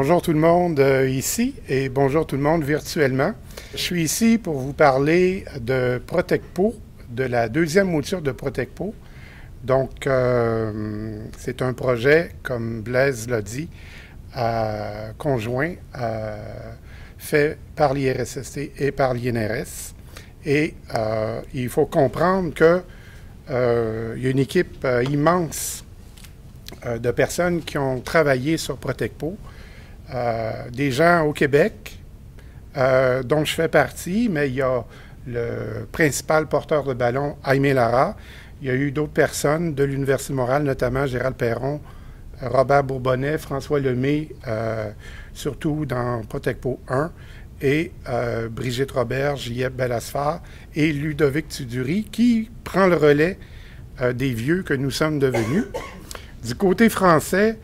Bonjour tout le monde ici et bonjour tout le monde virtuellement. Je suis ici pour vous parler de Protecpo, de la deuxième mouture de Protecpo. Donc, c'est un projet, comme Blaise l'a dit, conjoint, fait par l'IRSST et par l'INRS. Et il faut comprendre qu'il y a une équipe immense de personnes qui ont travaillé sur Protecpo. Des gens au Québec, dont je fais partie, mais il y a le principal porteur de ballon, Jaime Lara. Il y a eu d'autres personnes de l'Université de Montréal, notamment Gérald Perron, Robert Bourbonnais, François Lemay, surtout dans Protecpo 1, et Brigitte Robert, J.F. Bellasphare et Ludovic Tuduri, qui prend le relais des vieux que nous sommes devenus. Du côté français,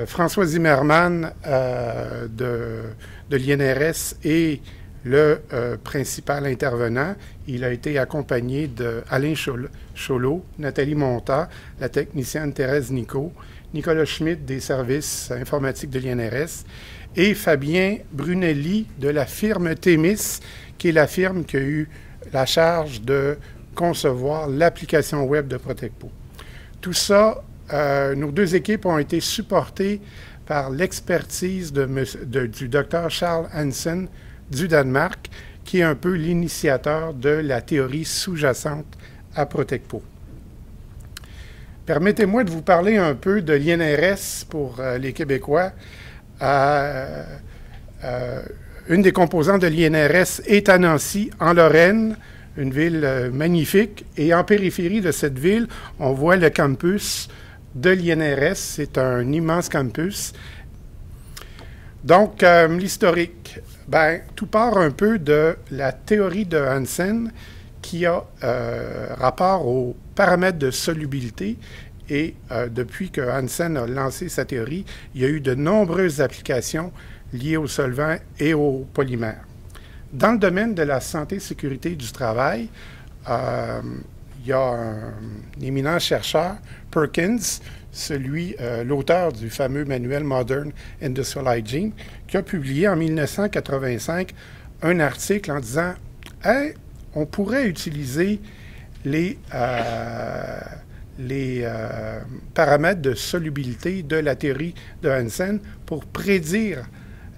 François Zimmermann de l'INRS est le principal intervenant. Il a été accompagné d'Alain Cholot, Nathalie Monta, la technicienne Thérèse Nico, Nicolas Schmitt des services informatiques de l'INRS et Fabien Brunelli de la firme Thémis, qui est la firme qui a eu la charge de concevoir l'application web de Protecpo. Tout ça, nos deux équipes ont été supportées par l'expertise du Dr Charles Hansen du Danemark, qui est un peu l'initiateur de la théorie sous-jacente à Protecpo. Permettez-moi de vous parler un peu de l'INRS pour les Québécois. Une des composantes de l'INRS est à Nancy, en Lorraine, une ville magnifique. Et en périphérie de cette ville, on voit le campus de l'INRS. C'est un immense campus. Donc, l'historique, tout part un peu de la théorie de Hansen qui a rapport aux paramètres de solubilité. Et depuis que Hansen a lancé sa théorie, il y a eu de nombreuses applications liées aux solvants et aux polymères. Dans le domaine de la santé et sécurité du travail, il y a un éminent chercheur, Perkins, l'auteur du fameux manuel Modern Industrial Hygiene, qui a publié en 1985 un article en disant « Hey, on pourrait utiliser les paramètres de solubilité de la théorie de Hansen pour prédire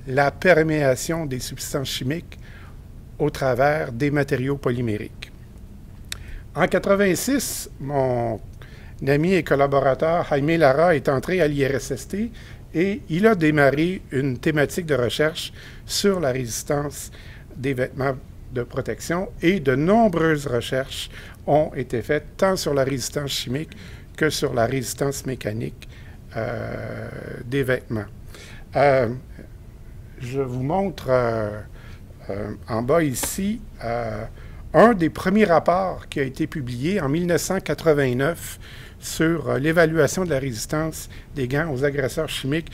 la perméation des substances chimiques au travers des matériaux polymériques. » En 1986, mon ami et collaborateur Jaime Lara est entré à l'IRSST et il a démarré une thématique de recherche sur la résistance des vêtements de protection et de nombreuses recherches ont été faites tant sur la résistance chimique que sur la résistance mécanique des vêtements. Je vous montre en bas ici un des premiers rapports qui a été publié en 1989 sur l'évaluation de la résistance des gants aux agresseurs chimiques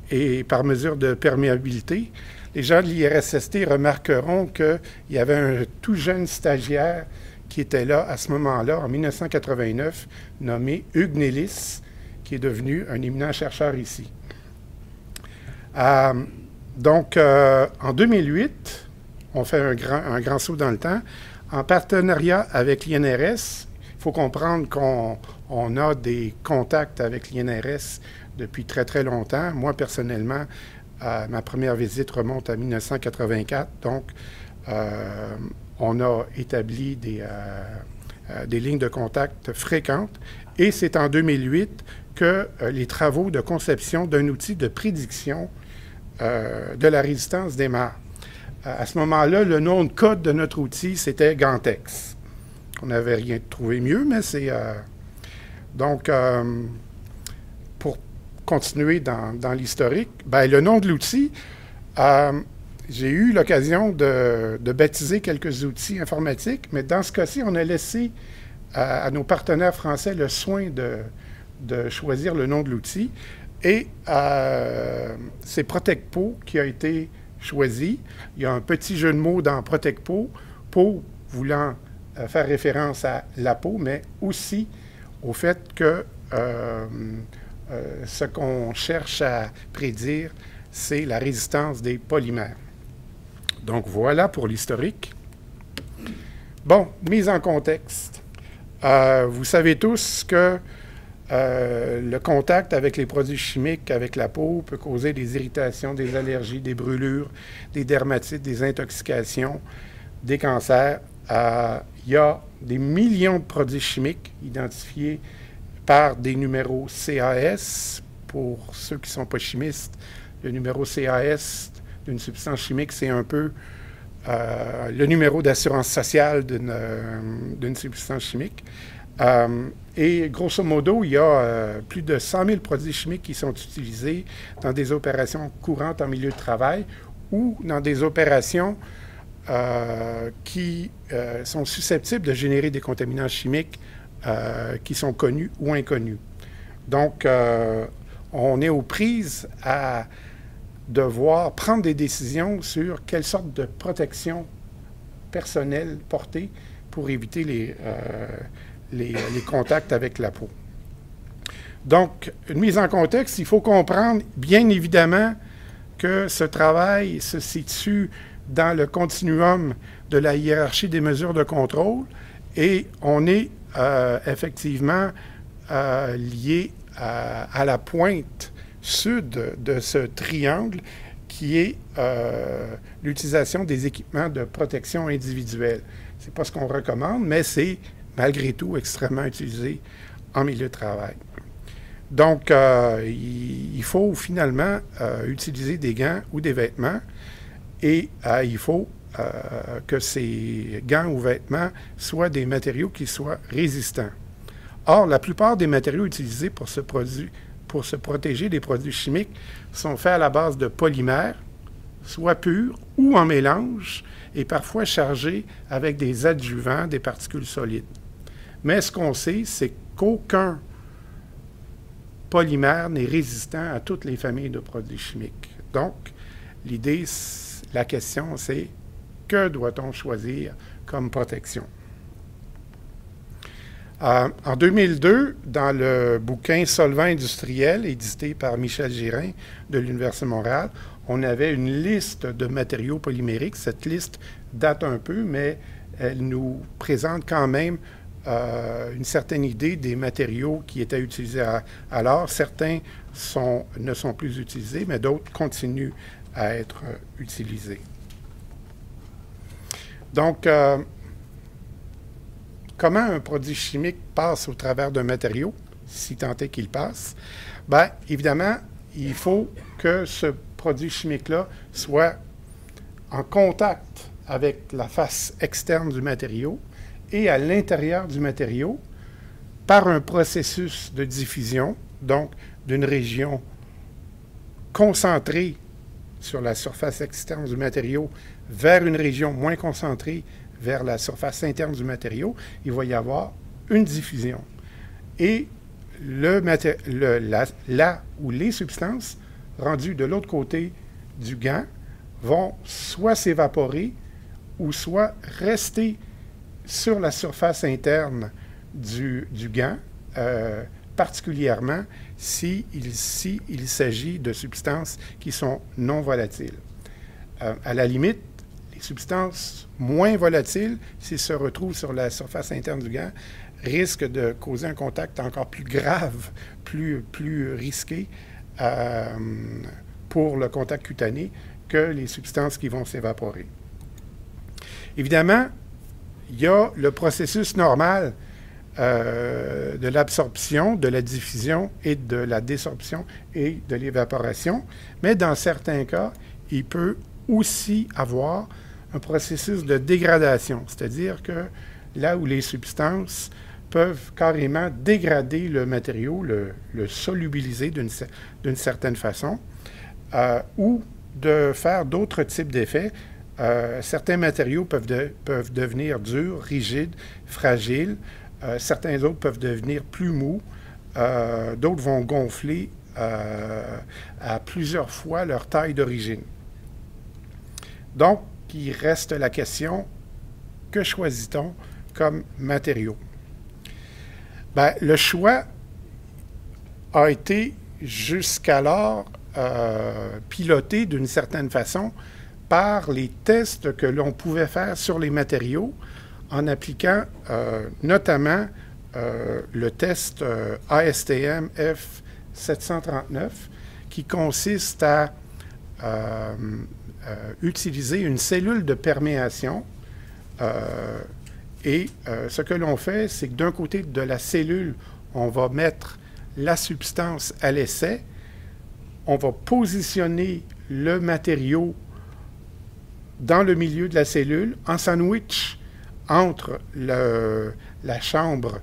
et par mesure de perméabilité. Les gens de l'IRSST remarqueront qu'il y avait un tout jeune stagiaire qui était là à ce moment-là, en 1989, nommé Hugues Nélis, qui est devenu un éminent chercheur ici. Donc, en 2008, on fait un grand saut dans le temps. En partenariat avec l'INRS, il faut comprendre qu'on a des contacts avec l'INRS depuis très, très longtemps. Moi, personnellement, ma première visite remonte à 1984. Donc, on a établi des lignes de contact fréquentes. Et c'est en 2008 que les travaux de conception d'un outil de prédiction de la résistance démarrent. À ce moment-là, le nom de code de notre outil, c'était Gantex. On n'avait rien trouvé mieux, mais c'est... Donc, pour continuer dans l'historique, le nom de l'outil, j'ai eu l'occasion de baptiser quelques outils informatiques, mais dans ce cas-ci, on a laissé à nos partenaires français le soin de choisir le nom de l'outil. Et c'est Protecpo qui a été choisi. Il y a un petit jeu de mots dans Protecpo, peau voulant faire référence à la peau, mais aussi au fait que ce qu'on cherche à prédire, c'est la résistance des polymères. Donc voilà pour l'historique. Bon, mise en contexte. Vous savez tous que le contact avec les produits chimiques, avec la peau, peut causer des irritations, des allergies, des brûlures, des dermatites, des intoxications, des cancers. Il y a des millions de produits chimiques identifiés par des numéros CAS. Pour ceux qui ne sont pas chimistes, le numéro CAS d'une substance chimique, c'est un peu le numéro d'assurance sociale d'une substance chimique. Et grosso modo, il y a plus de 100 000 produits chimiques qui sont utilisés dans des opérations courantes en milieu de travail ou dans des opérations qui sont susceptibles de générer des contaminants chimiques qui sont connus ou inconnus. Donc, on est aux prises à devoir prendre des décisions sur quelle sorte de protection personnelle porter pour éviter les contacts avec la peau. Donc, une mise en contexte, il faut comprendre bien évidemment que ce travail se situe dans le continuum de la hiérarchie des mesures de contrôle et on est effectivement lié à la pointe sud de ce triangle qui est l'utilisation des équipements de protection individuelle. Ce n'est pas ce qu'on recommande, mais c'est malgré tout extrêmement utilisé en milieu de travail. Donc, il faut finalement utiliser des gants ou des vêtements et il faut que ces gants ou vêtements soient des matériaux qui soient résistants. Or, la plupart des matériaux utilisés pour se protéger des produits chimiques sont faits à la base de polymères, soit purs ou en mélange, et parfois chargés avec des adjuvants, des particules solides. Mais ce qu'on sait, c'est qu'aucun polymère n'est résistant à toutes les familles de produits chimiques. Donc, la question, c'est que doit-on choisir comme protection? En 2002, dans le bouquin Solvants industriels, édité par Michel Girin de l'Université de Montréal, on avait une liste de matériaux polymériques. Cette liste date un peu, mais elle nous présente quand même une certaine idée des matériaux qui étaient utilisés alors. Certains ne sont plus utilisés, mais d'autres continuent à être utilisés. Donc, comment un produit chimique passe au travers d'un matériau, si tant est qu'il passe? Bien, évidemment, il faut que ce produit chimique-là soit en contact avec la face externe du matériau et à l'intérieur du matériau par un processus de diffusion, donc d'une région concentrée sur la surface externe du matériau vers une région moins concentrée vers la surface interne du matériau, il va y avoir une diffusion. Et là où les substances rendues de l'autre côté du gant vont soit s'évaporer ou soit rester sur la surface interne du gant, particulièrement s'il s'agit de substances qui sont non volatiles. À la limite, les substances moins volatiles, s'ils se retrouvent sur la surface interne du gant, risquent de causer un contact encore plus grave, plus risqué pour le contact cutané que les substances qui vont s'évaporer. Évidemment, il y a le processus normal de l'absorption, de la diffusion et de la désorption et de l'évaporation, mais dans certains cas, il peut aussi avoir un processus de dégradation, c'est-à-dire que là où les substances peuvent carrément dégrader le matériau, le solubiliser d'une certaine façon, ou de faire d'autres types d'effets. Certains matériaux peuvent devenir durs, rigides, fragiles. Certains autres peuvent devenir plus mous. D'autres vont gonfler à plusieurs fois leur taille d'origine. Donc, il reste la question, que choisit-on comme matériau? Bien, le choix a été jusqu'alors piloté d'une certaine façon par les tests que l'on pouvait faire sur les matériaux en appliquant notamment le test ASTM F739 qui consiste à utiliser une cellule de perméation ce que l'on fait, c'est que d'un côté de la cellule, on va mettre la substance à l'essai, on va positionner le matériau dans le milieu de la cellule, en sandwich entre la chambre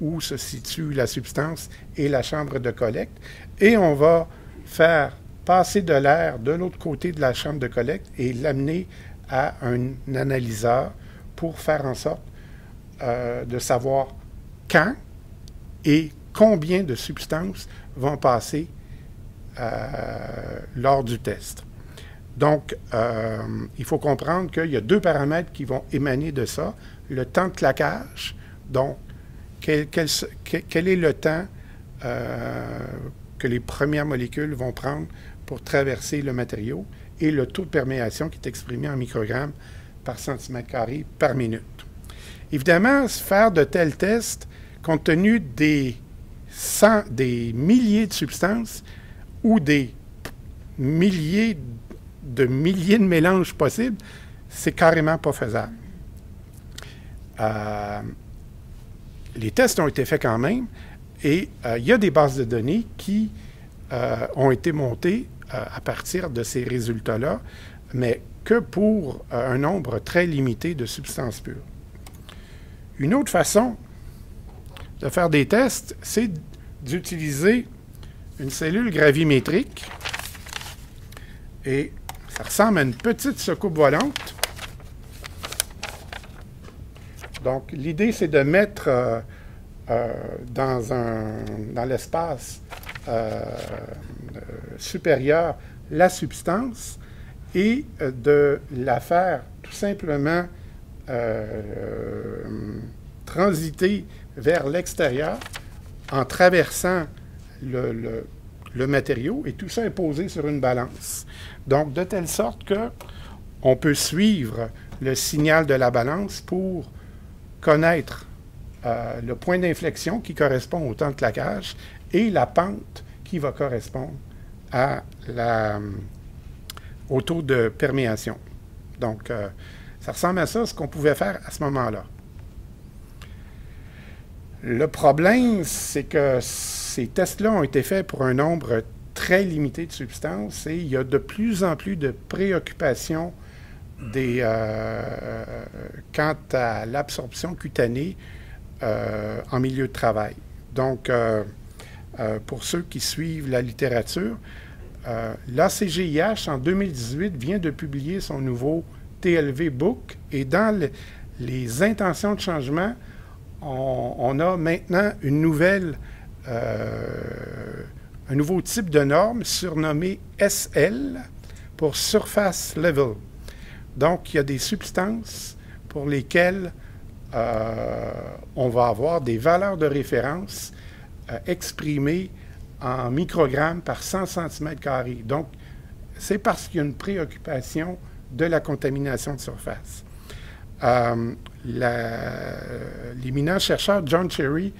où se situe la substance et la chambre de collecte, et on va faire passer de l'air de l'autre côté de la chambre de collecte et l'amener à un analyseur pour faire en sorte de savoir quand et combien de substances vont passer lors du test. Donc, il faut comprendre qu'il y a deux paramètres qui vont émaner de ça. Le temps de claquage, donc quel est le temps que les premières molécules vont prendre pour traverser le matériau, et le taux de perméation qui est exprimé en microgrammes par centimètre carré par minute. Évidemment, faire de tels tests, compte tenu des milliers de substances ou des milliers de mélanges possibles, c'est carrément pas faisable. Les tests ont été faits quand même, et il y a des bases de données qui ont été montées à partir de ces résultats-là, mais que pour un nombre très limité de substances pures. Une autre façon de faire des tests, c'est d'utiliser une cellule gravimétrique, et ça ressemble à une petite soucoupe volante. Donc, l'idée, c'est de mettre dans l'espace supérieur la substance et de la faire tout simplement transiter vers l'extérieur en traversant le matériau, et tout ça est posé sur une balance. Donc, de telle sorte qu'on peut suivre le signal de la balance pour connaître le point d'inflexion qui correspond au temps de claquage et la pente qui va correspondre au taux de perméation. Donc, ça ressemble à ça, ce qu'on pouvait faire à ce moment-là. Le problème, c'est que ces tests-là ont été faits pour un nombre très limité de substances, et il y a de plus en plus de préoccupations quant à l'absorption cutanée en milieu de travail. Donc, pour ceux qui suivent la littérature, l'ACGIH, en 2018, vient de publier son nouveau TLV Book, et dans les intentions de changement, on a maintenant un nouveau type de norme surnommé SL pour Surface Level. Donc, il y a des substances pour lesquelles on va avoir des valeurs de référence exprimées en microgrammes par 100 cm². Donc, c'est parce qu'il y a une préoccupation de la contamination de surface. L'éminent chercheur John Cherry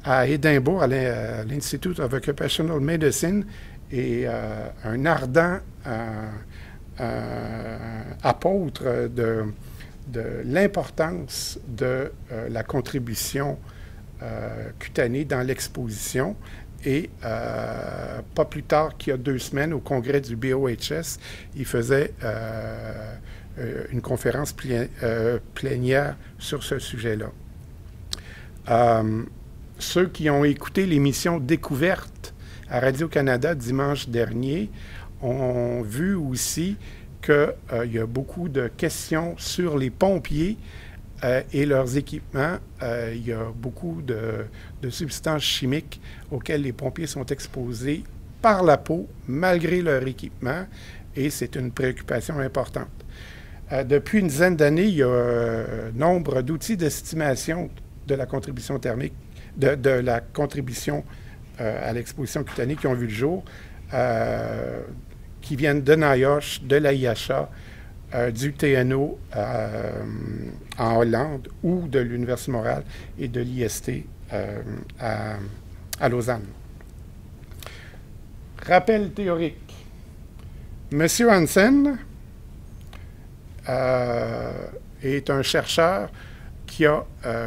à Édimbourg, à l'Institute of Occupational Medicine, est un ardent apôtre de l'importance de la contribution cutanée dans l'exposition. Et pas plus tard qu'il y a 2 semaines, au congrès du BOHS, il faisait une conférence plénière sur ce sujet-là. Ceux qui ont écouté l'émission Découverte à Radio-Canada dimanche dernier ont vu aussi qu'il y a beaucoup de questions sur les pompiers et leurs équipements. Il y a beaucoup de substances chimiques auxquelles les pompiers sont exposés par la peau, malgré leur équipement, et c'est une préoccupation importante. Depuis une dizaine d'années, il y a nombre d'outils d'estimation de la contribution thermique, de la contribution à l'exposition cutanée qui ont vu le jour. qui viennent de NIOSH, de l'AIHA, du TNO en Hollande ou de l'Université de Montréal et de l'IST à Lausanne. Rappel théorique. M. Hansen est un chercheur qui a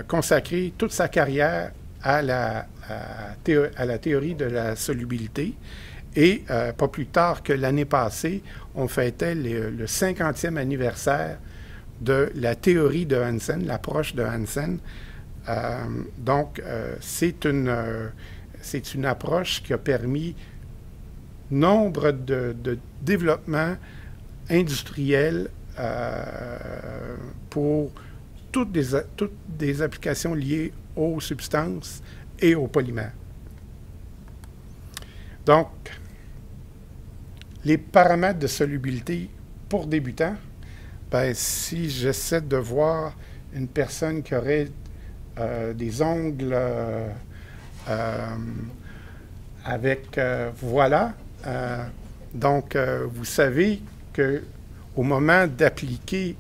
consacré toute sa carrière à la théorie de la solubilité. Et pas plus tard que l'année passée, on fêtait le 50e anniversaire de la théorie de Hansen, l'approche de Hansen. Donc, c'est une approche qui a permis nombre de développements industriels pour toutes des applications liées aux substances et aux polymères. Donc, les paramètres de solubilité pour débutants, ben, si j'essaie de voir une personne qui aurait des ongles avec voilà, donc vous savez qu'au moment d'appliquer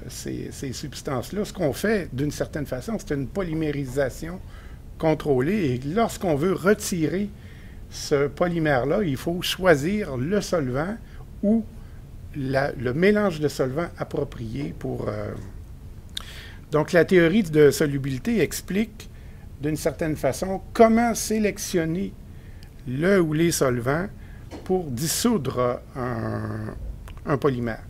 ces substances-là, ce qu'on fait d'une certaine façon, c'est une polymérisation contrôlée. Et lorsqu'on veut retirer ce polymère-là, il faut choisir le solvant ou le mélange de solvants approprié pour... Donc, la théorie de solubilité explique d'une certaine façon comment sélectionner le ou les solvants pour dissoudre un polymère.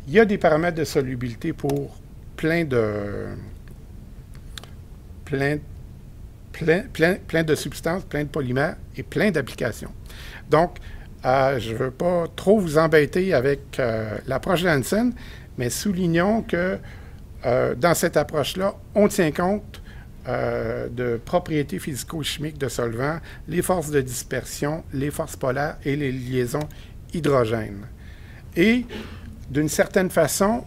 Il y a des paramètres de solubilité pour plein de substances, plein de polymères et plein d'applications. Donc, je ne veux pas trop vous embêter avec l'approche de Hansen, mais soulignons que dans cette approche-là, on tient compte de propriétés physico-chimiques de solvants, les forces de dispersion, les forces polaires et les liaisons hydrogènes. Et d'une certaine façon,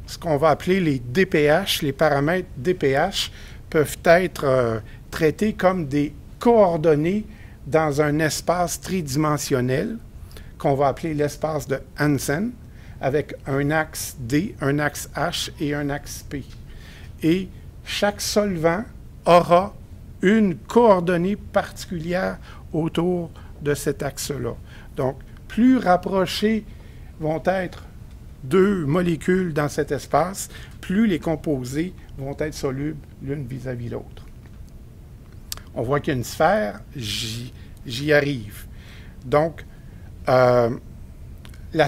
ce qu'on va appeler les DPH, les paramètres DPH, peuvent être traités comme des coordonnées dans un espace tridimensionnel qu'on va appeler l'espace de Hansen, avec un axe D, un axe H et un axe P. Et chaque solvant aura une coordonnée particulière autour de cet axe-là. Donc, plus rapprochés vont être deux molécules dans cet espace, plus les composés vont être solubles l'une vis-à-vis l'autre. On voit qu'il y a une sphère, j'y arrive. Donc, la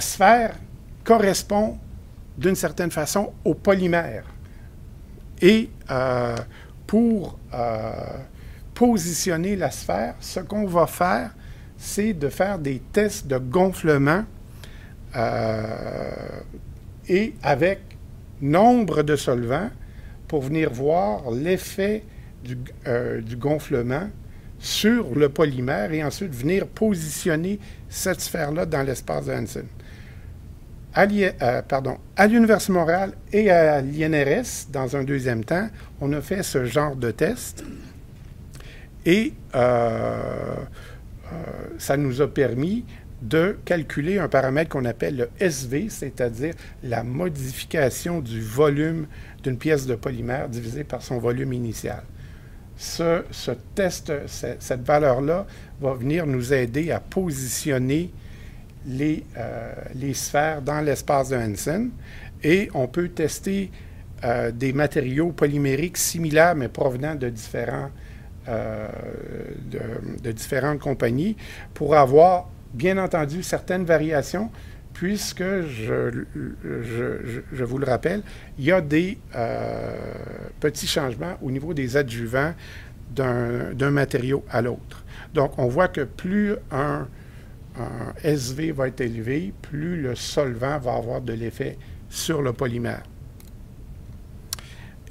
sphère correspond d'une certaine façon au polymère. Et pour positionner la sphère, ce qu'on va faire, c'est de faire des tests de gonflement et avec nombre de solvants pour venir voir l'effet du gonflement sur le polymère et ensuite venir positionner cette sphère-là dans l'espace de Hansen. À l'Université de Montréal et à l'INRS, dans un deuxième temps, on a fait ce genre de test et ça nous a permis de calculer un paramètre qu'on appelle le SV, c'est-à-dire la modification du volume d'une pièce de polymère divisée par son volume initial. Ce test, cette valeur-là, va venir nous aider à positionner les sphères dans l'espace de Hansen et on peut tester des matériaux polymériques similaires mais provenant de différentes compagnies pour avoir bien entendu certaines variations puisque, je vous le rappelle, il y a des petits changements au niveau des adjuvants d'un matériau à l'autre. Donc, on voit que plus un SV va être élevé, plus le solvant va avoir de l'effet sur le polymère.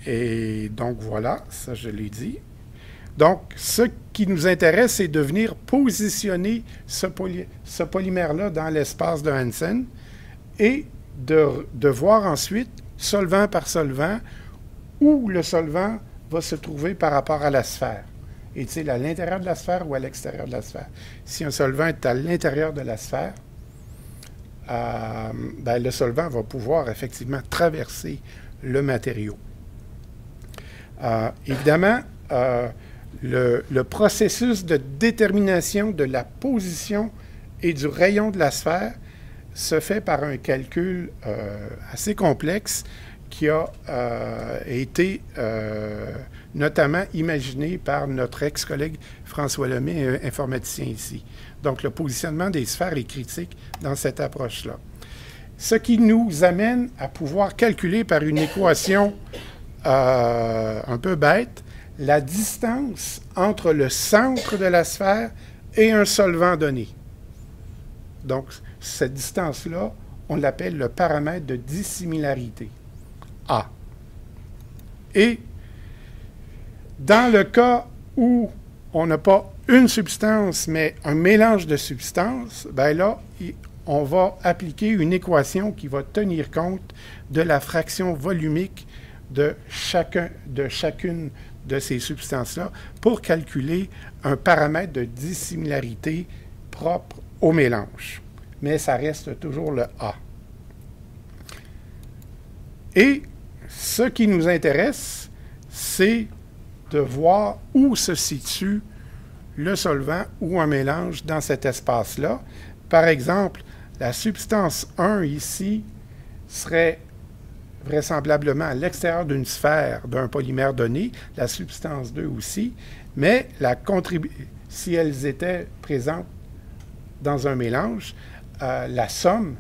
Et donc, voilà, ça je l'ai dit. Donc, ce qui nous intéresse, c'est de venir positionner ce polymère-là dans l'espace de Hansen et de voir ensuite, solvant par solvant, où le solvant va se trouver par rapport à la sphère. est-il à l'intérieur de la sphère ou à l'extérieur de la sphère? Si un solvant est à l'intérieur de la sphère, ben, le solvant va pouvoir effectivement traverser le matériau. Évidemment, le processus de détermination de la position et du rayon de la sphère se fait par un calcul assez complexe qui a été notamment imaginé par notre ex-collègue François Lemay, informaticien ici. Donc, le positionnement des sphères est critique dans cette approche-là. Ce qui nous amène à pouvoir calculer par une équation un peu bête la distance entre le centre de la sphère et un solvant donné. Donc, cette distance-là, on l'appelle le paramètre de dissimilarité, A. Et dans le cas où on n'a pas une substance, mais un mélange de substances, bien là, on va appliquer une équation qui va tenir compte de la fraction volumique de chacune de ces substances-là pour calculer un paramètre de dissimilarité propre au mélange. Mais ça reste toujours le A. Et ce qui nous intéresse, c'est de voir où se situe le solvant ou un mélange dans cet espace-là. Par exemple, la substance 1 ici serait vraisemblablement à l'extérieur d'une sphère d'un polymère donné, la substance 2 aussi, mais si elles étaient présentes dans un mélange, la somme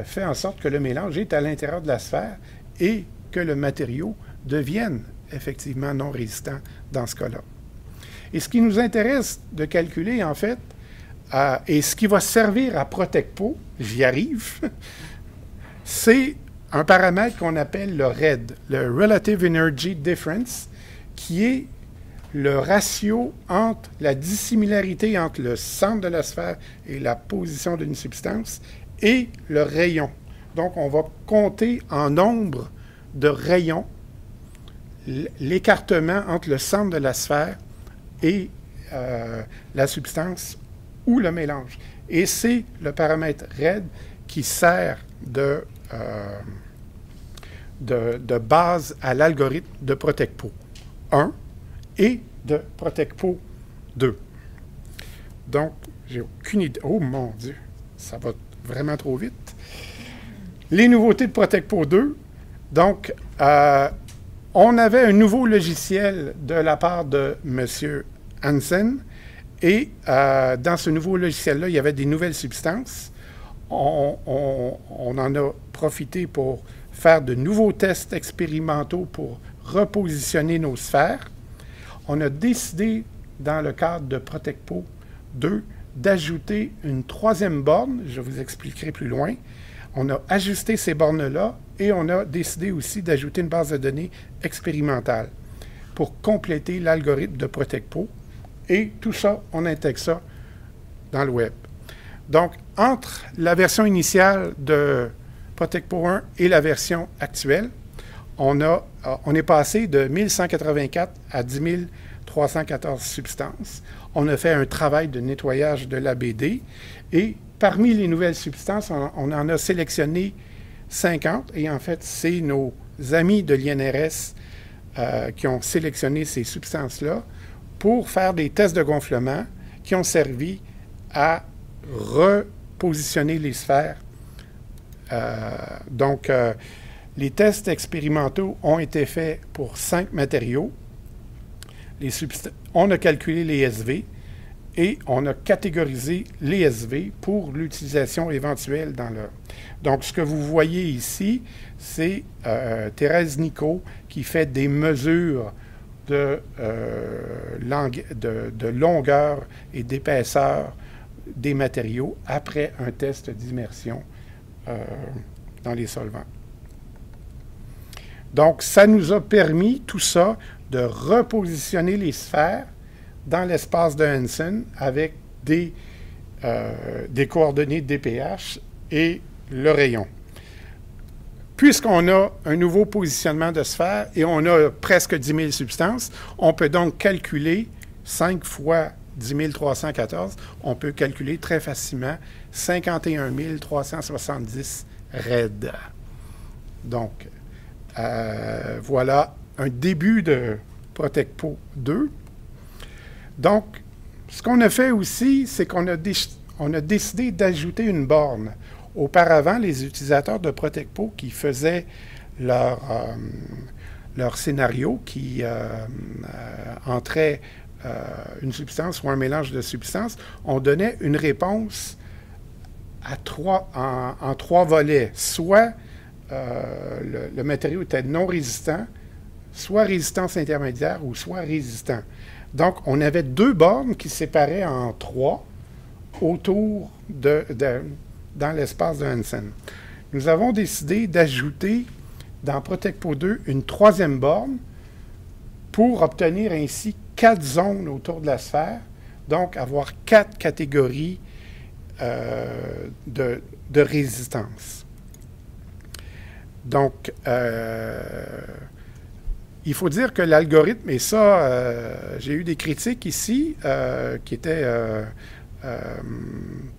fait en sorte que le mélange est à l'intérieur de la sphère et que le matériau devienne effectivement non résistant dans ce cas-là. Et ce qui nous intéresse de calculer, en fait, et ce qui va servir à Protecpo, j'y arrive, c'est un paramètre qu'on appelle le RED, le Relative Energy Difference, qui est le ratio entre la dissimilarité entre le centre de la sphère et la position d'une substance et le rayon. Donc, on va compter en nombre de rayons l'écartement entre le centre de la sphère et la substance ou le mélange. Et c'est le paramètre RED qui sert de base à l'algorithme de Protecpo 1 et de Protecpo 2. Donc, j'ai aucune idée. Oh mon Dieu, ça va vraiment trop vite. Les nouveautés de Protecpo 2. Donc, on avait un nouveau logiciel de la part de M. Hansen. Et dans ce nouveau logiciel-là, il y avait des nouvelles substances. On en a profité pour faire de nouveaux tests expérimentaux pour repositionner nos sphères. On a décidé, dans le cadre de Protecpo 2, d'ajouter une troisième borne. Je vous expliquerai plus loin. On a ajusté ces bornes-là et on a décidé aussi d'ajouter une base de données expérimentale pour compléter l'algorithme de Protecpo. Et tout ça, on intègre ça dans le web. Donc, entre la version initiale de Protecpo 1 et la version actuelle, on est passé de 1184 à 10 314 substances. On a fait un travail de nettoyage de l'ABD et parmi les nouvelles substances, on en a sélectionné 50 et en fait, c'est nos amis de l'INRS qui ont sélectionné ces substances-là pour faire des tests de gonflement qui ont servi à repositionner les sphères. Donc, les tests expérimentaux ont été faits pour 5 matériaux. On a calculé les SV et on a catégorisé les SV pour l'utilisation éventuelle dans le... Donc, ce que vous voyez ici, c'est Thérèse Nicot qui fait des mesures de longueur et d'épaisseur des matériaux après un test d'immersion dans les solvants. Donc, ça nous a permis, tout ça, de repositionner les sphères dans l'espace de Hansen avec des coordonnées dpH et le rayon. Puisqu'on a un nouveau positionnement de sphère et on a presque 10 000 substances, on peut donc calculer 5 fois 10 314, on peut calculer très facilement 51 370 raids. Donc, voilà un début de ProtectPo 2. Donc, ce qu'on a fait aussi, c'est qu'on a, décidé d'ajouter une borne. Auparavant, les utilisateurs de ProtectPo qui faisaient leur scénario, qui entrait une substance ou un mélange de substances, on donnait une réponse en 3 volets. Soit le matériau était non résistant, soit résistance intermédiaire ou soit résistant. Donc, on avait 2 bornes qui séparaient en 3 autour dans l'espace de Hansen. Nous avons décidé d'ajouter dans ProtectPo 2 une 3e borne pour obtenir ainsi 4 zones autour de la sphère, donc avoir 4 catégories de résistance. Donc, il faut dire que l'algorithme, et ça, j'ai eu des critiques ici qui étaient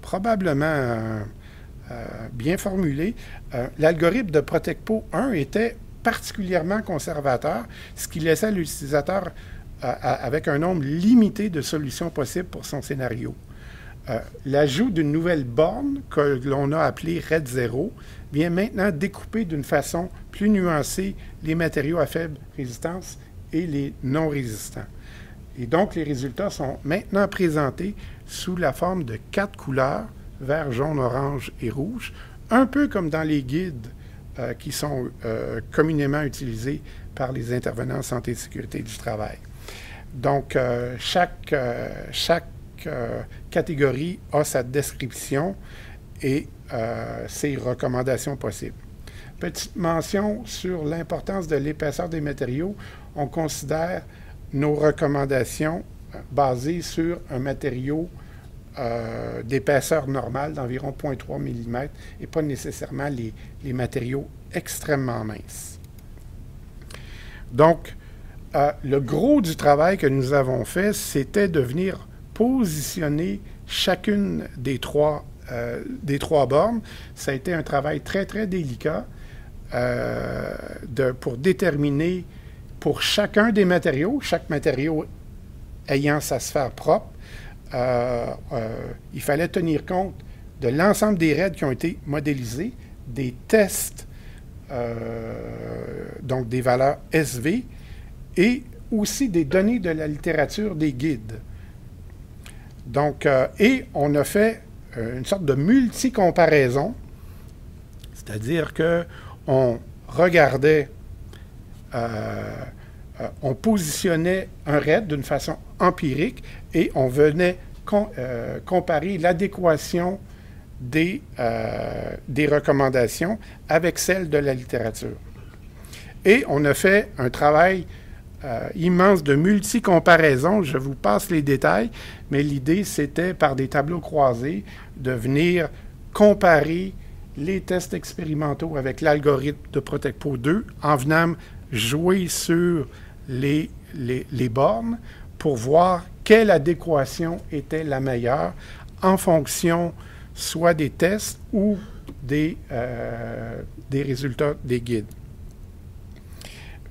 probablement bien formulées. L'algorithme de ProtectPo 1 était particulièrement conservateur, ce qui laissait l'utilisateur avec un nombre limité de solutions possibles pour son scénario. L'ajout d'une nouvelle borne, que l'on a appelée RAID 0, vient maintenant découper d'une façon plus nuancée les matériaux à faible résistance et les non résistants. Et donc, les résultats sont maintenant présentés sous la forme de 4 couleurs, vert, jaune, orange et rouge, un peu comme dans les guides qui sont communément utilisés par les intervenants en santé et sécurité du travail. Donc, chaque catégorie a sa description et ses recommandations possibles. Petite mention sur l'importance de l'épaisseur des matériaux. On considère nos recommandations basées sur un matériau d'épaisseur normale d'environ 0,3 mm et pas nécessairement les matériaux extrêmement minces. Donc, le gros du travail que nous avons fait, c'était de venir positionner chacune des trois bornes. Ça a été un travail très, très délicat pour déterminer pour chacun des matériaux, chaque matériau ayant sa sphère propre, il fallait tenir compte de l'ensemble des raids qui ont été modélisés, des tests, donc des valeurs SV, et aussi des données de la littérature des guides. Donc, et on a fait une sorte de multi-comparaison, c'est-à-dire qu'on regardait, on positionnait un RAID d'une façon empirique et on venait comparer l'adéquation des recommandations avec celle de la littérature. Et on a fait un travail immense de multi-comparaison. Je vous passe les détails, mais l'idée, c'était, par des tableaux croisés, de venir comparer les tests expérimentaux avec l'algorithme de ProtectPo 2 en venant jouer sur les bornes pour voir quelle adéquation était la meilleure en fonction soit des tests ou des résultats des guides,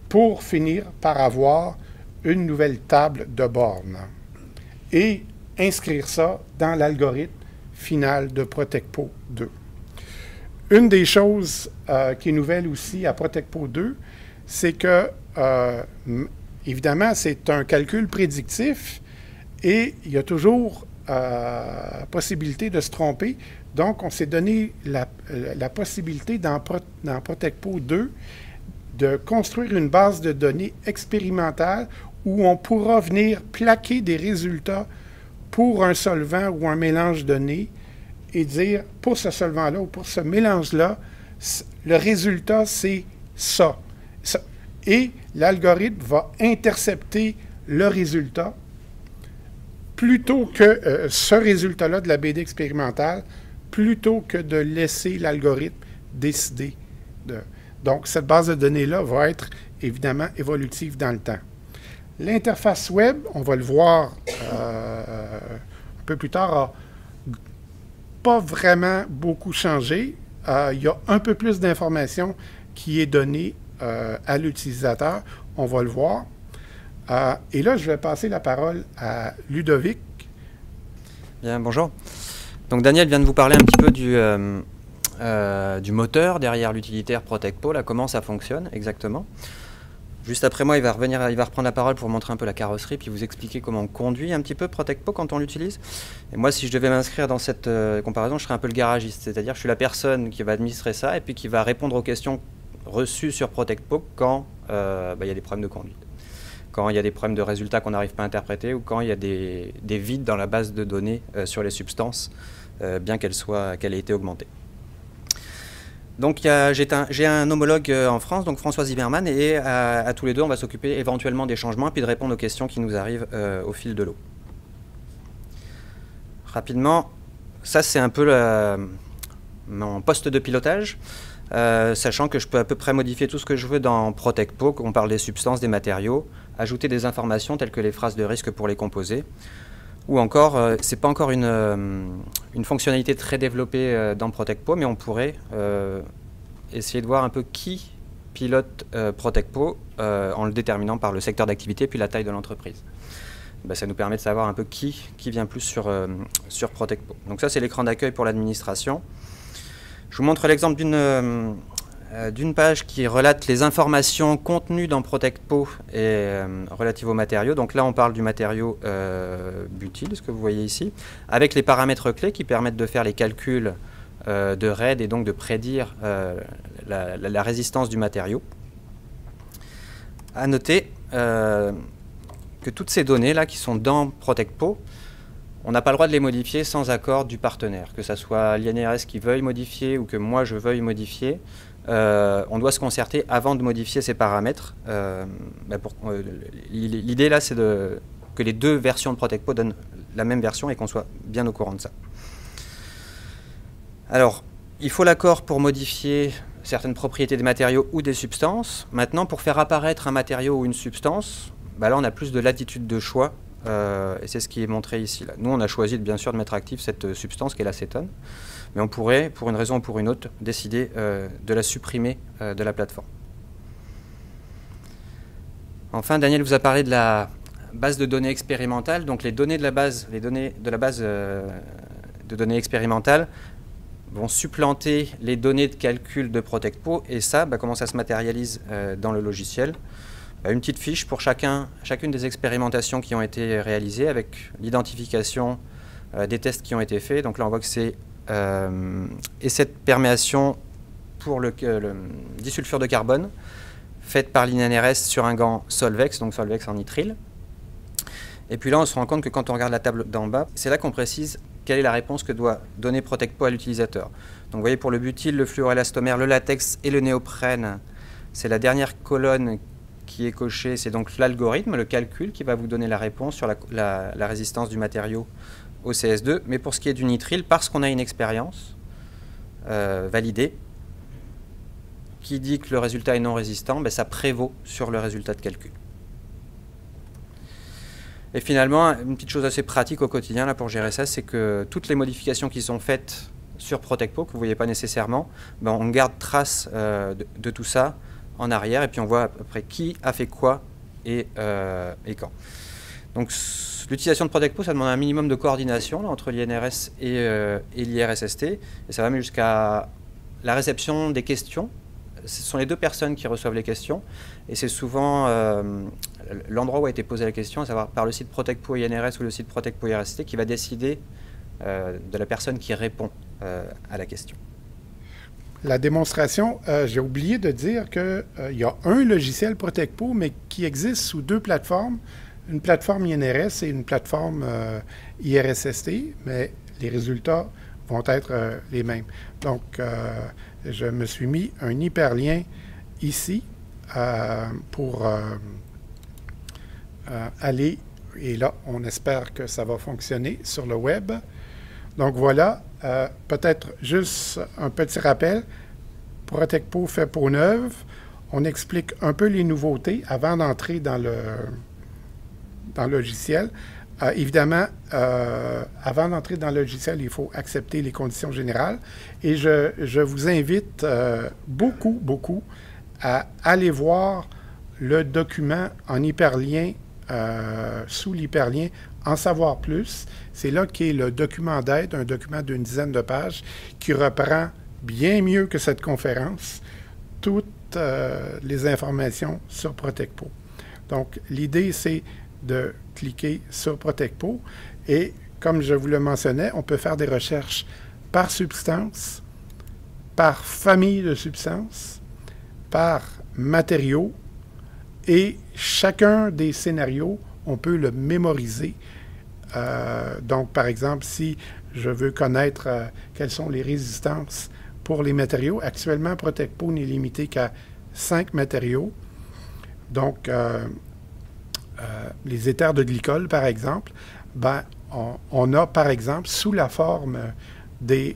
pour finir par avoir une nouvelle table de bornes et inscrire ça dans l'algorithme final de ProtectPo 2. Une des choses qui est nouvelle aussi à ProtectPo 2, c'est que, évidemment, c'est un calcul prédictif et il y a toujours possibilité de se tromper. Donc, on s'est donné la possibilité dans ProtectPo 2 de construire une base de données expérimentale où on pourra venir plaquer des résultats pour un solvant ou un mélange donné et dire, pour ce solvant-là ou pour ce mélange-là, le résultat, c'est ça. Et l'algorithme va intercepter le résultat plutôt que ce résultat-là de la BD expérimentale, plutôt que de laisser l'algorithme décider de... Donc, cette base de données-là va être évidemment évolutive dans le temps. L'interface web, on va le voir un peu plus tard, a pas vraiment beaucoup changé. Il y a un peu plus d'informations qui est donnée à l'utilisateur. On va le voir. Et là, je vais passer la parole à Ludovic. Bien, bonjour. Donc Daniel vient de vous parler un petit peu du moteur derrière l'utilitaire ProtectPo, là, comment ça fonctionne exactement. Juste après moi, il va reprendre la parole pour montrer un peu la carrosserie, puis vous expliquer comment on conduit un petit peu ProtectPo quand on l'utilise. Et moi, si je devais m'inscrire dans cette comparaison, je serais un peu le garagiste, c'est-à-dire je suis la personne qui va administrer ça et puis qui va répondre aux questions reçues sur ProtectPo quand il y a des problèmes de conduite, quand il y a des problèmes de résultats qu'on n'arrive pas à interpréter ou quand il y a des vides dans la base de données sur les substances, bien qu'elle ait été augmentée. Donc j'ai un homologue en France, donc François Zimmermann, et à tous les deux, on va s'occuper éventuellement des changements et puis de répondre aux questions qui nous arrivent au fil de l'eau. Rapidement, ça c'est un peu mon poste de pilotage, sachant que je peux à peu près modifier tout ce que je veux dans ProtectPo, qu'on parle des substances, des matériaux, ajouter des informations telles que les phrases de risque pour les composés, ou encore, c'est pas encore une fonctionnalité très développée dans ProtectPo, mais on pourrait essayer de voir un peu qui pilote ProtectPo en le déterminant par le secteur d'activité puis la taille de l'entreprise. Ça nous permet de savoir un peu qui vient plus sur ProtectPo. Donc ça, c'est l'écran d'accueil pour l'administration. Je vous montre l'exemple d'une page qui relate les informations contenues dans ProtectPo et relatives aux matériaux. Donc là, on parle du matériau butyle, ce que vous voyez ici, avec les paramètres clés qui permettent de faire les calculs de RAID et donc de prédire la résistance du matériau. À noter que toutes ces données-là qui sont dans ProtectPo, on n'a pas le droit de les modifier sans accord du partenaire, que ce soit l'INRS qui veuille modifier ou que moi je veuille modifier. On doit se concerter avant de modifier ces paramètres. L'idée là, c'est que les deux versions de ProtectPo donnent la même version et qu'on soit bien au courant de ça. Alors, il faut l'accord pour modifier certaines propriétés des matériaux ou des substances. Maintenant, pour faire apparaître un matériau ou une substance, là on a plus de latitude de choix. Et c'est ce qui est montré ici. Là. Nous, on a choisi bien sûr de mettre active cette substance qui est l'acétone, mais on pourrait, pour une raison ou pour une autre, décider de la supprimer de la plateforme. Enfin, Daniel vous a parlé de la base de données expérimentale. Donc les données de la base, de données expérimentales vont supplanter les données de calcul de ProtectPo. Et ça, comment ça se matérialise dans le logiciel? Une petite fiche pour chacune des expérimentations qui ont été réalisées avec l'identification des tests qui ont été faits. Donc là, on voit que c'est et cette perméation pour le disulfure de carbone faite par l'INRS sur un gant Solvex, donc Solvex en nitrile. Et puis là, on se rend compte que quand on regarde la table d'en bas, c'est là qu'on précise quelle est la réponse que doit donner ProtectPo à l'utilisateur. Donc vous voyez, pour le butyle, le fluorélastomère, le latex et le néoprène, c'est la dernière colonne qui est coché, c'est donc l'algorithme, le calcul qui va vous donner la réponse sur la résistance du matériau au CS2. Mais pour ce qui est du nitrile, parce qu'on a une expérience validée qui dit que le résultat est non résistant, ça prévaut sur le résultat de calcul. Et finalement, une petite chose assez pratique au quotidien là, pour gérer ça, c'est que toutes les modifications qui sont faites sur ProtectPo, que vous ne voyez pas nécessairement, on garde trace de tout ça en arrière, et puis on voit à peu près qui a fait quoi et quand. Donc l'utilisation de ProtectPo, ça demande un minimum de coordination là, entre l'INRS et l'IRSST, et ça va même jusqu'à la réception des questions. Ce sont les deux personnes qui reçoivent les questions, et c'est souvent l'endroit où a été posée la question, à savoir par le site ProtectPo INRS ou le site ProtectPo IRSST, qui va décider de la personne qui répond à la question. La démonstration, j'ai oublié de dire qu'il y a un logiciel ProtectPo, mais qui existe sous deux plateformes, une plateforme INRS et une plateforme IRSST, mais les résultats vont être les mêmes. Donc, je me suis mis un hyperlien ici pour aller, et là, on espère que ça va fonctionner sur le web. Donc voilà, peut-être juste un petit rappel. ProtectPo fait peau neuve. On explique un peu les nouveautés avant d'entrer dans dans le logiciel. Évidemment, avant d'entrer dans le logiciel, il faut accepter les conditions générales. Et je vous invite beaucoup à aller voir le document en hyperlien, sous l'hyperlien, en savoir plus. C'est là qu'est le document d'aide, un document d'une dizaine de pages qui reprend bien mieux que cette conférence toutes les informations sur ProtectPo. Donc, l'idée, c'est de cliquer sur ProtectPo et, comme je vous le mentionnais, on peut faire des recherches par substance, par famille de substances, par matériaux, et chacun des scénarios, on peut le mémoriser. Donc, par exemple, si je veux connaître quelles sont les résistances pour les matériaux, actuellement, ProtectPo n'est limité qu'à 5 matériaux. Donc, les éthers de glycol, par exemple, on a, par exemple, sous la forme des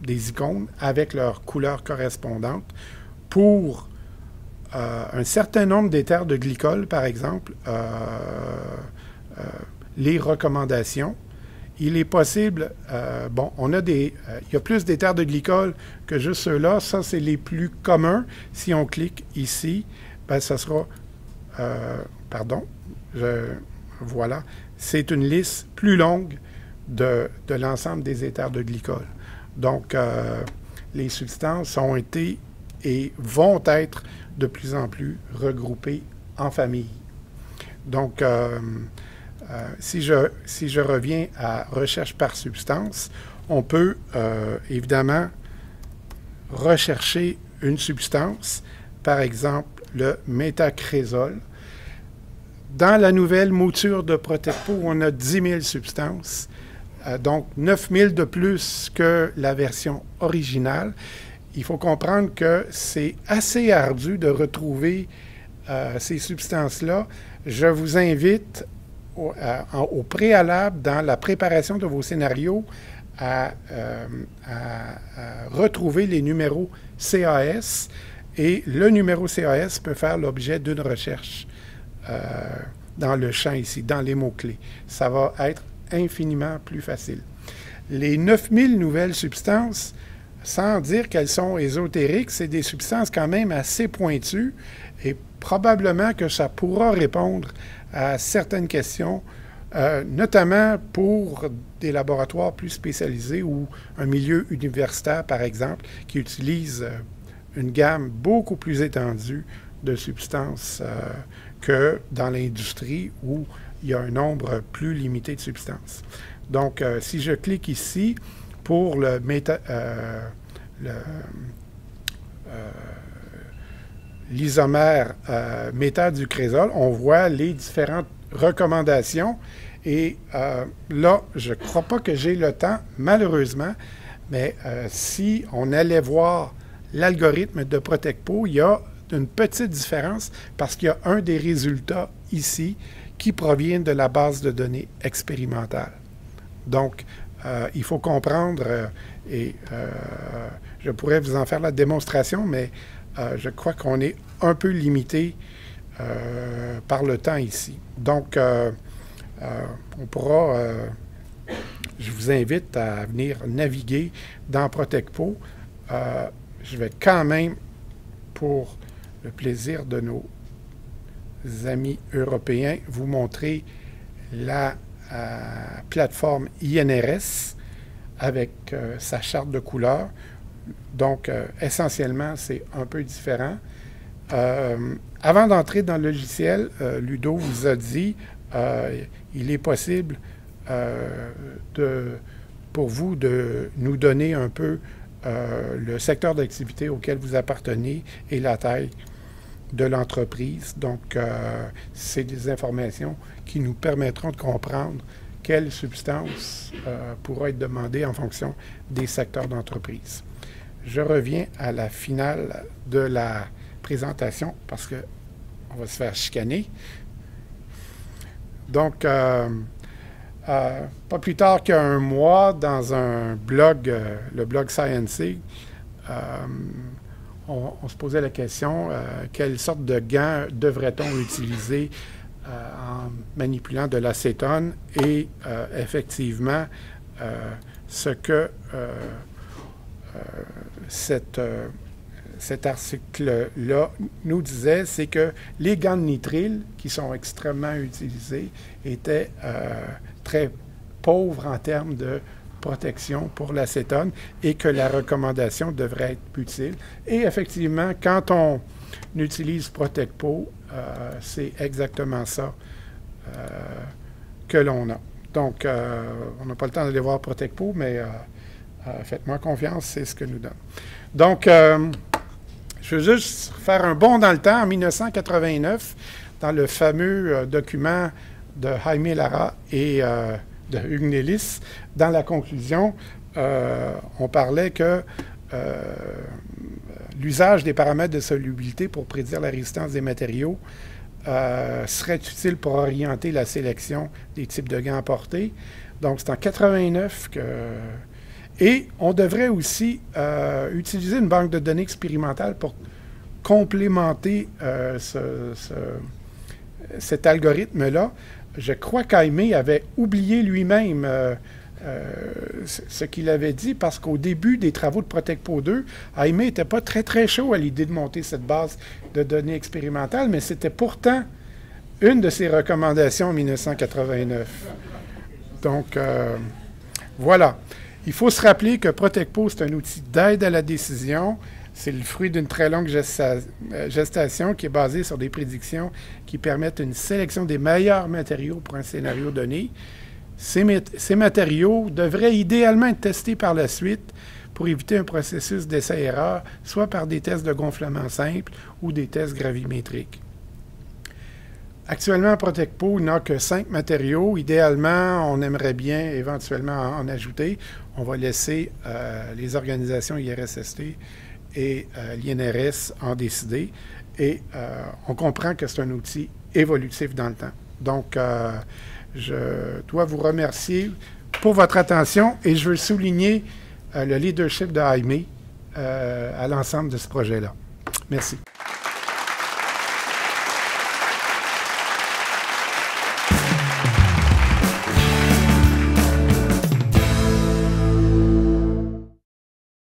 icônes avec leur couleur correspondante, pour un certain nombre d'éthers de glycol, par exemple, les recommandations. Il est possible, on a il y a plus d'éthers de glycol que juste ceux-là. Ça, c'est les plus communs. Si on clique ici, ça sera, voilà, c'est une liste plus longue de l'ensemble des éthers de glycol. Donc, les substances ont été et vont être de plus en plus regroupées en famille. Donc, si je reviens à recherche par substance, on peut évidemment rechercher une substance, par exemple le métacrésol. Dans la nouvelle mouture de ProtectPo, on a 10 000 substances, donc 9 000 de plus que la version originale. Il faut comprendre que c'est assez ardu de retrouver ces substances-là. Je vous invite au préalable, dans la préparation de vos scénarios, à retrouver les numéros CAS. Et le numéro CAS peut faire l'objet d'une recherche dans le champ ici, dans les mots-clés. Ça va être infiniment plus facile. Les 9000 nouvelles substances, sans dire qu'elles sont ésotériques, c'est des substances quand même assez pointues et probablement que ça pourra répondre à certaines questions, notamment pour des laboratoires plus spécialisés ou un milieu universitaire, par exemple, qui utilise une gamme beaucoup plus étendue de substances que dans l'industrie où il y a un nombre plus limité de substances. Donc, si je clique ici pour l'isomère métadicrésol, on voit les différentes recommandations. Et là, je ne crois pas que j'ai le temps, malheureusement, mais si on allait voir l'algorithme de ProtectPo, il y a une petite différence parce qu'il y a un des résultats ici qui provient de la base de données expérimentale. Donc, il faut comprendre, et je pourrais vous en faire la démonstration, mais je crois qu'on est un peu limité par le temps ici. Donc, on pourra, je vous invite à venir naviguer dans ProtectPo. Je vais quand même, pour le plaisir de nos amis européens, vous montrer la plateforme INRS avec sa charte de couleurs. Donc, essentiellement, c'est un peu différent. Avant d'entrer dans le logiciel, Ludo vous a dit il est possible pour vous de nous donner un peu le secteur d'activité auquel vous appartenez et la taille de l'entreprise. Donc, c'est des informations qui nous permettront de comprendre quelle substance pourra être demandée en fonction des secteurs d'entreprise. Je reviens à la finale de la présentation parce qu'on va se faire chicaner. Donc, pas plus tard qu'un mois, dans un blog, le blog Sciencey, on se posait la question, quelle sorte de gants devrait-on utiliser en manipulant de l'acétone et effectivement, ce que cet article-là nous disait, c'est que les gants de nitrile, qui sont extrêmement utilisés, étaient très pauvres en termes de protection pour l'acétone et que la recommandation devrait être utile. Et effectivement, quand on utilise Protec-Peau, c'est exactement ça que l'on a. Donc, on n'a pas le temps d'aller voir Protec-Peau, mais faites-moi confiance, c'est ce que nous donne. Donc, je veux juste faire un bond dans le temps. En 1989, dans le fameux document de Jaime Lara et de Hugh Nellis, dans la conclusion, on parlait que l'usage des paramètres de solubilité pour prédire la résistance des matériaux serait utile pour orienter la sélection des types de gants à porter. Donc, c'est en 89 que... Et on devrait aussi utiliser une banque de données expérimentale pour complémenter cet algorithme-là. Je crois qu'Jaime avait oublié lui-même ce qu'il avait dit, parce qu'au début des travaux de Protec-Peau 2, Jaime n'était pas très, très chaud à l'idée de monter cette base de données expérimentale, mais c'était pourtant une de ses recommandations en 1989. Donc, voilà. Il faut se rappeler que Protec-Peau, c'est un outil d'aide à la décision. C'est le fruit d'une très longue gestation qui est basée sur des prédictions qui permettent une sélection des meilleurs matériaux pour un scénario donné. Ces matériaux devraient idéalement être testés par la suite pour éviter un processus d'essai-erreur, soit par des tests de gonflement simple ou des tests gravimétriques. Actuellement, Protec-Peau n'a que 5 matériaux. Idéalement, on aimerait bien éventuellement en ajouter. On va laisser les organisations IRSST et l'INRS en décider. Et on comprend que c'est un outil évolutif dans le temps. Donc, je dois vous remercier pour votre attention et je veux souligner le leadership de Jaime à l'ensemble de ce projet-là. Merci.